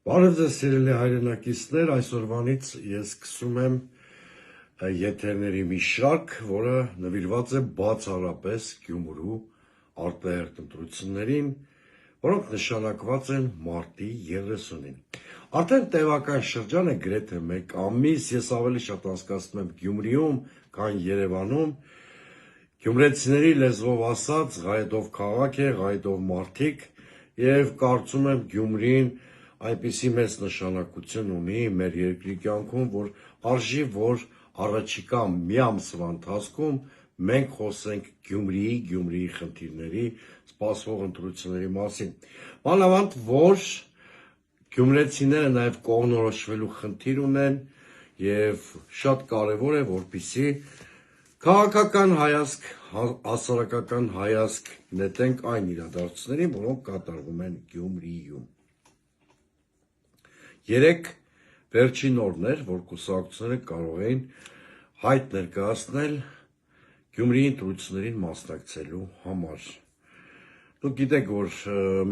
Բարև ձեզ սիրելի հայրենակիցներ, այսօրվանից ես սկսում եմ եթերների մի շարք, որը նվիրված է բացառապես Գյումրու արտահերթ ընտրություններին, որոնք նշանակված են մարտի 30-ին։ Արդեն տևական շրջան է գրեթե 1 ամիս, ես ավելի շատ անցկացնում եմ Գյումրիում, քան Երևանում։ Գյումրեցիների լեզվով ասած, Ղայետով քաղաք է, Ղայետով մարդիկ, եւ կարծում եմ Գյումրին այնպիսի մեծ նշանակություն ունի մեր երկրի կյանքում, որ արժի, որ առաջիկա մի ամսվա ընթացքում մենք խոսենք Գյումրիի խնդիրների, սպասվող ընտրությունների մասին։ Մանավանդ, որ գյումրեցիները նաև կողմնորոշվելու խնդիր ունեն եւ շատ կարեւոր է, որպեսզի քաղաքական հայացք, հասարակական հայացք նետենք այն իրադարձություններին, որոնք կատարվում են Գյումրիում։ Երեք վերջին օրն էր, որ կուսակցությունները կարող էին հայտ ներկայացնել Գյումրիի ընտրություններին մասնակցելու համար։ Դուք գիտեք, որ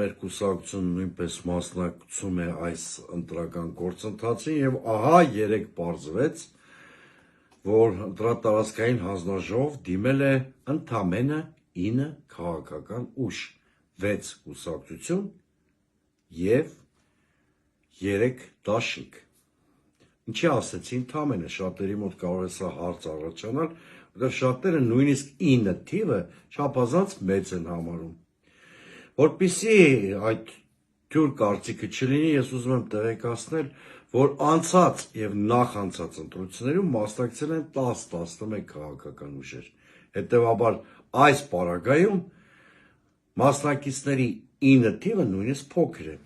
մեր կուսակցությունը նույնպես մասնակցում է այս ընտրական գործընթացին եւ ահա երեք պարզվեց, որ ընտրատարածքային հանձնաժողով դիմել է ընդամենը 9 քաղաքական ուժ, 6 կուսակցություն եւ 3 դաշինք։ Ինչի ասեցի ընդամենը, շատերի մոտ կարող է սա հարց առաջանալ, որտեղ շատերը նույնիսկ 9 թիվը չափազանց մեծ են համարում։ Որպեսզի այդ թյուր կարծիքը չլինի, ես ուզում եմ տեղեկացնել, որ անցած եւ նախանցած ընտրություններում մասնակցել են 10-11 քաղաքական ուժեր։ Հետևաբար այս պարագայում մասնակիցների 9 թիվը նույնիսկ փոքր է։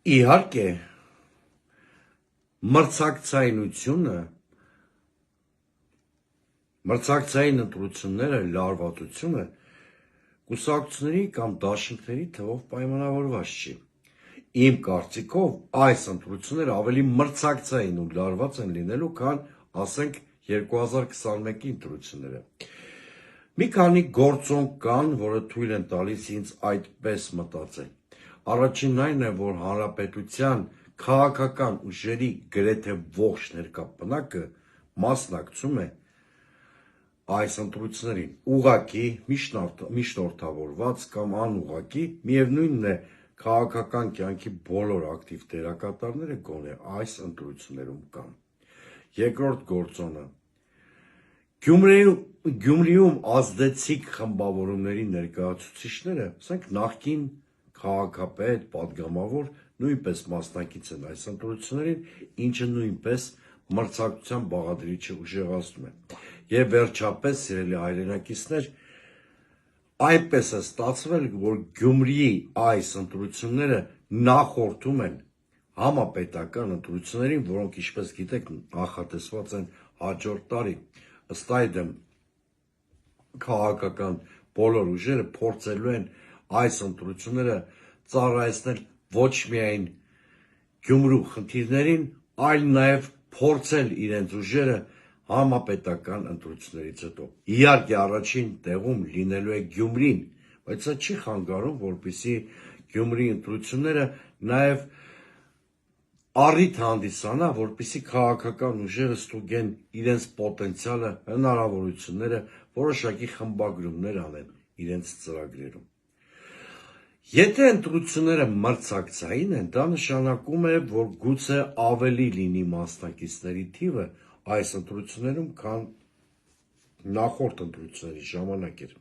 Իհարկե, մրցակցային ընտրությունները, լարվածությունը կուսակցությունների կամ դաշինքների թվով պայմանավորված չի։ Իմ կարծիքով այս ընտրությունները ավելի մրցակցային ու լարված են լինելու, քան, ասենք, 2021-ի ընտրությունները։ Մի քանի գործոն կան, որը թույլ են տալիս ինձ այդպես մտածել։ Առաջինն այն է, որ հանրապետության քաղաքական ուժերի գրեթե ողջ ներկա բնակը մասնակցում է այս ընտրություններին, ուղղակի, միշտորդավորված կամ անուղղակի, միևնույնն է, քաղաքական կյանքի բոլոր ակտիվ դերակատարները գոնե այս ընտրություններում կան։ Երկրորդ գործոնը Գյումրիում ազդեցիկ խմբավորումների ներկայացուցիչները, ասենք նախկին քաղաքապետ, պատգամավոր, նույնպես մասնակից են այս ընտրություններին, ինչը նույնպես մրցակցության բաղադրիչը ուժեղացնում է։ Եվ վերջապես, սիրելի հայրենակիցներ, այնպես է ստացվել, որ Գյումրիի այս ընտրությունները նախորդում են համապետական ընտրություններին, որոնք, ինչպես գիտեք, նախատեսված են հաջորդ տարի։ Ըստ այդմ, քաղաքական բոլոր ուժերը փորձելու են այս ընտրությունները ծառայեցնել ոչ միայն Գյումրու խնդիրներին, այլ նաև փորձել իրենց ուժերը համապետական ընտրություններից հետո։ Իհարկե, առաջին տեղում լինելու է Գյումրին, բայց սա չի խանգարում, որպեսզի Գյումրիի ընտրությունները նաև առիթ հանդիսանա, որպեսզի քաղաքական ուժերը ստուգեն իրենց պոտենցիալը, հնարավորությունները, որոշակի խմբագրումներ անեն իրենց ծրագրերում։ Եթե ընտրությունները մրցակցային են, դա նշանակում է, որ գուցե ավելի լինի մասնակիցների թիվը այս ընտրություններում, քան նախորդ ընտրությունների ժամանակ էր։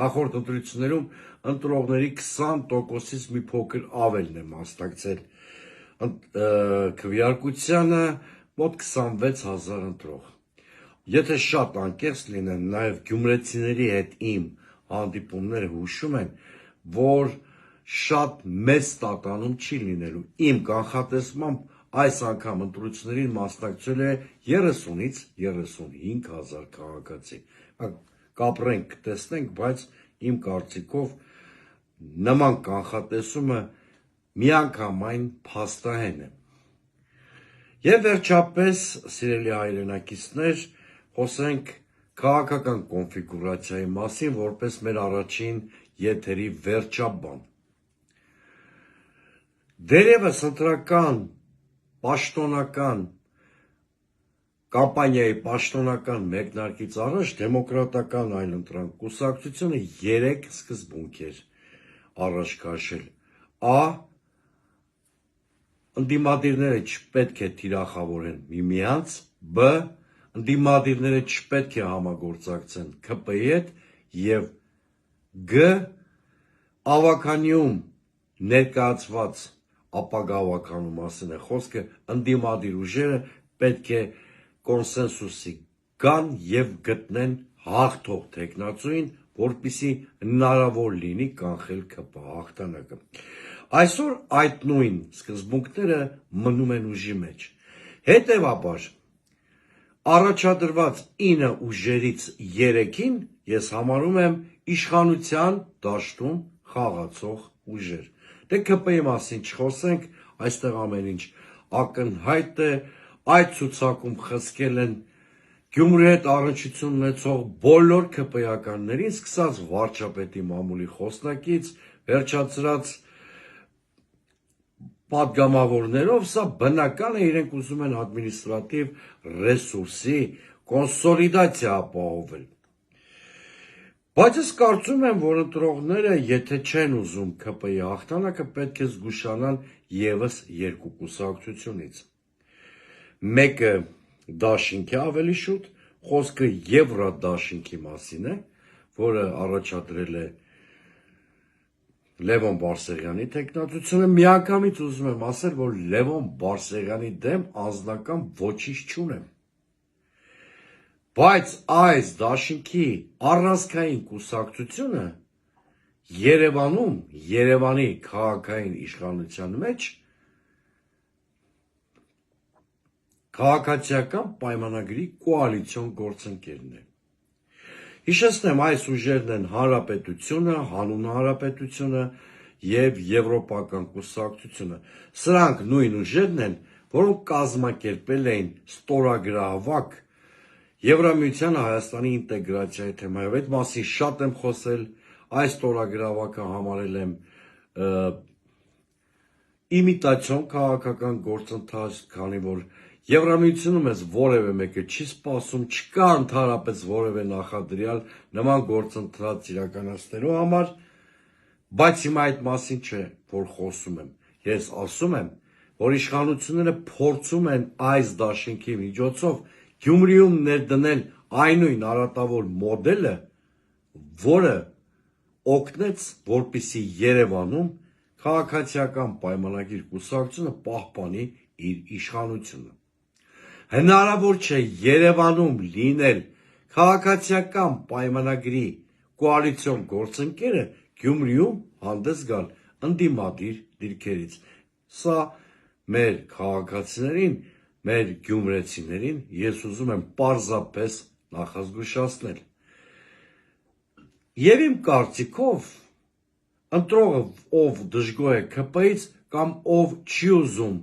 Նախորդ ընտրություններում ընտրողների 20%-ից մի փոքր ավելն է մասնակցել քվեարկությանը, մոտ 26,000 ընտրող։ Եթե շատ անկեղծ լինեմ, նաև գյումրեցիների հետ իմ հանդիպումները հուշում են, որ շատ մեծ տատանում չի լինելու։ Իմ կանխատեսմամբ այս անգամ ընտրություններին մասնակցել է 30-ից 35,000 քաղաքացի։ Կապրենք, տեսնենք, բայց իմ կարծիքով նման կանխատեսումը միանգամայն փաստահեն է։ Եվ վերջապես, սիրելի հայրենակիցներ, խոսենք քաղաքական կոնֆիգուրացիայի մասին, որպես մեր առաջին եթերի վերջաբան։ Դերևս ընտրական պաշտոնական կամպանիայի պաշտոնական մեկնարկից առաջ դեմոկրատական այլընտրանք կուսակցությունը 3 սկզբունք էր առաջ քաշել. Ա. Ընդդիմադիրները չպետք է թիրախավորեն միմյանց, Բ. Ընդդիմադիրները չպետք է համագործակցեն ՔՊ-ի հետ եւ Գ. Ավականիում ներկայացված ապագա ավականու մասին է խոսքը, ընդդիմադիր ուժերը պետք է կոնսենսուսի գան եւ գտնեն հաղթող տեխնացուին, որպիսի հնարավոր լինի կանխել ԿՊ հաղթանակը։ Այսօր այդ նույն սկզբունքները մնում են ուժի մեջ։ Հետևաբար առաջադրված 9 ուժերից 3-ին ես համարում եմ իշխանության դաշտում խաղացող ուժեր։ Դե ԿՊ-ի մասին չխոսենք, այստեղ ամեն ինչ ակնհայտ է, այդ ցուցակում խցկել են Գյումրի հետ առնչություն ունեցող բոլոր ԿՊ-ականներին, սկսած վարչապետի մամուլի խոսնակից, վերջացրած պատգամավորներով, սա բնական է, իրենք ուզում են ադմինիստրատիվ ռեսուրսի կոնսոլիդացիա ապահովել։ Բայց ես կարծում եմ, որ ընտրողները, եթե չեն ուզում ԿՊ-ի հաղթանակը, պետք է զգուշանան եւս 2 կուսակցությունից։ Մեկը դաշինք է ավելի շուտ, խոսքը Եվրադաշինքի մասին է, որը առաջադրել է Լևոն Բարսեղյանի տեխնատությունը, միանգամից ուզում եմ ասել, որ Լևոն Բարսեղյանի դեմ անձնական ոչինչ չունեմ։ Բայց այս դաշինքի առանցքային կուսակցությունը Երևանում, Երևանի քաղաքային իշխանության մեջ քաղաքացիական պայմանագրի կոալիցիոն գործընկերն է։ Հիշեցնեմ, այս ուժերն են Հանրապետությունը, Հանուն Հանրապետությունը եւ Եվրոպական կուսակցությունը։ Սրանք նույն ուժերն են, որոնք կազմակերպել էին ստորագրահավաք Եվրամիությանը Հայաստանի ինտեգրացիայի թեմայով։ Այդ մասին շատ եմ խոսել, այս ստորագրահավաքը համարել եմ իմիտացիոն քաղաքական գործընթաց, քանի որ Եվրամիությունում ես որևէ մեկը չի սպասում, չկա ընդհանրապես որևէ նախադրյալ նման գործընթաց իրականացնելու համար, բայց հիմա այդ մասին չէ, որ խոսում եմ։ Ես ասում եմ, որ իշխանությունները փորձում են այս դաշինքի միջոցով Գյումրիում ներդնել այնույն արատավոր մոդելը, որը օգնեց, որպիսի Երևանում քաղաքացիական պայմանագիր կուսակցությունը պահպանի իր իշխանությունը։ Հնարավոր չէ Երևանում լինել քաղաքացիական պայմանագրի կոալիցիոն գործընկերը Գյումրիում հանդես գալ ընդդիմադիր դիրքերից։ Սա մեր քաղաքացիներին, մեր գյումրեցիներին ես ուզում եմ պարզապես նախազգուշացնել։ Եվ իմ կարծիքով ընտրողը, ով դժգոհ է ԿՊ-ից կամ ով չի ուզում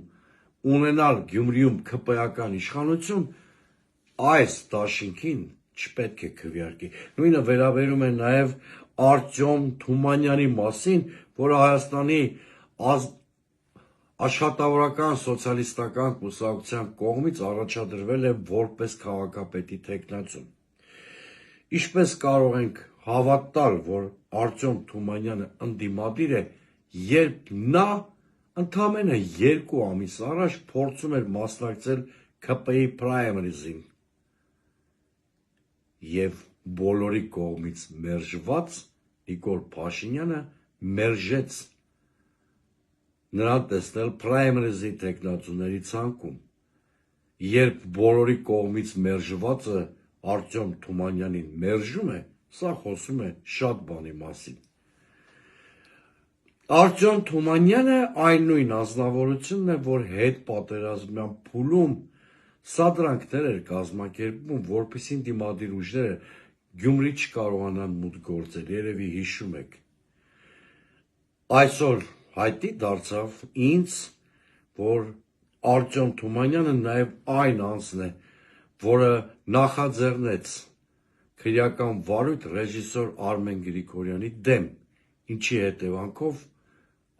ունենալ Գյումրիում ԿՊ-ական իշխանություն, այս դաշինքին չպետք է քվեարկի։ Նույնը վերաբերում է նաև Արտյոմ Թումանյանի մասին, որը Հայաստանի աշխատավորական սոցիալիստական կուսակցության կողմից առաջադրվել է որպես քաղաքապետի տեխնացու։ Ինչպես կարող ենք հավատալ, որ Արտյոմ Թումանյանը ընդդիմադիր է, երբ նա ընդամենը 2 ամիս առաջ փորձում էր մասնակցել ԿՊ-ի պրայմերիզին եւ բոլորի կողմից մերժված Նիկոլ Փաշինյանը մերժեց նրան տեսնել պրայմերիզի տեխնացուների ցանկում, երբ բոլորի կողմից մերժվածը Արտյոմ Թումանյանին մերժում է, սա խոսում է շատ բանի մասին։ Արտյոմ Թումանյանը այն նույն անձնավորությունն է, որ հետ պատերազմյան փուլում սադրանքներ էր կազմակերպում, որպեսզի դիմադիր ուժերը Գյումրի չկարողանան մուտք գործել, երևի հիշում եք։ Այսօր հայտնի դարձավ ինձ, որ Արտյոմ Թումանյանը նաև այն անձն է, որը նախաձեռնեց քրեական վարույթ ռեժիսոր Արմեն Գրիգորյանի դեմ, ինչի հետևանքով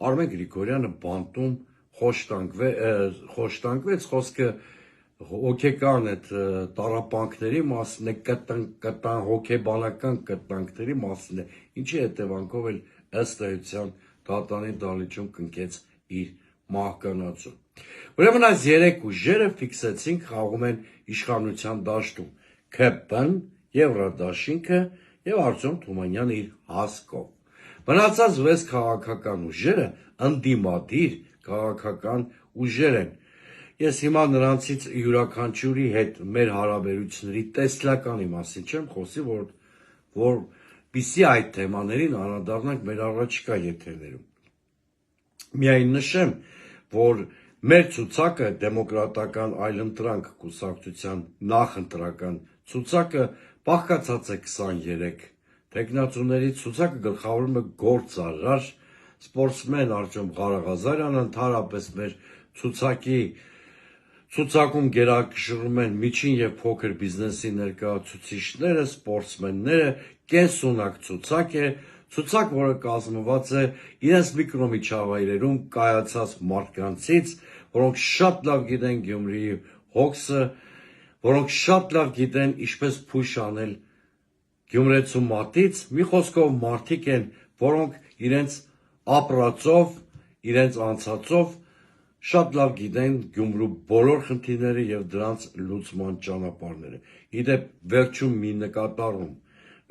Արմեն Գրիգորյանը բանտում խոշտանգվեց խոսքը հոգեկան այդ տառապանքների մասին է, կտան հոգեբանական կտանքների մասին է, ինչի հետևանքով էլ ըստ էության դատանի դալիճում կնքեց իր մահկանացուն։ Ուրեմն այս երեք ուժերը ֆիքսեցինք խաղում են իշխանության դաշտում ՔՊ-ն, Եվրադաշինքը եւ Արտյոմ Թումանյանը իր հասկով։ Մնացած 6 քաղաքական ուժերը ընդդիմադիր քաղաքական ուժեր են։ Ես հիմա նրանցից յուրաքանչյուրի հետ մեր հարաբերությունների տեսլականի մասին չեմ խոսի, որ պիսի այդ թեմաներին անդրադառնանք մեր առաջիկա եթերներում։ Միայն նշեմ, որ մեր ցուցակը դեմոկրատական այլընտրանք կուսակցության նախընտրական ցուցակը բաղկացած է 23 տեխնացուներից, ցուցակը գլխավորում է գործարար սպորտսմեն Արտյոմ Ղարաղազարյանը, ընդհանրապես մեր ցուցակում գերակշռում են միջին եւ փոքր բիզնեսի ներկայացուցիչները, սպորտսմենները, կենսունակ ցուցակ է, ցուցակ, որը կազմված է իրենց միկրոմիջավայրերում կայացած մարդկանցից, որոնք շատ լավ գիտեն Գյումրիի հոգսը, որոնք շատ լավ գիտեն ինչպես փուշ անել գյումրեցու մատից, մի խոսքով մարդիկ են, որոնք իրենց ապրածով, իրենց անցածով շատ լավ գիտեն Գյումրու բոլոր խնդիրները եւ դրանց լուծման ճանապարհները։ Իդեպ վերջում մի նկատառում։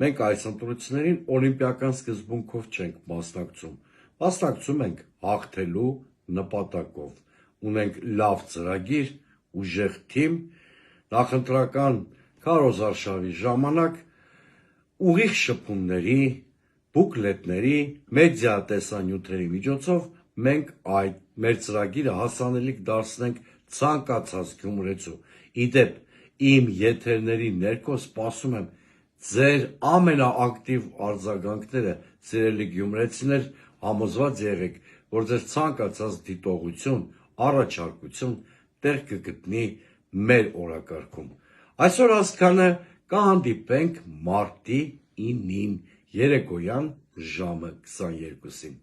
Մենք այս ընտրություններին օլիմպիական սկզբունքով չենք մասնակցում ենք հաղթելու նպատակով։ Ունենք լավ ծրագիր, ուժեղ թիմ, նախընտրական քարոզարշավի ժամանակ ուղիղ շփումների, բուկլետների, մեդիա տեսանյութերի միջոցով մենք մեր ծրագիրը հասանելիք դարձնենք ցանկացած գյումրեցու։ Իդեպ իմ եթերների ներքո սպասում եմ ձեր ամենաակտիվ արձագանքները, սիրելի գյումրեցիներ, համոզված եղեք, որ ձեր ցանկացած դիտողություն, առաջարկություն տեղ կգտնի մեր օրակարգում։ Այսօր հասկանը կհանդիպենք մարտի 9-ին երեկոյան ժամը 22-ին։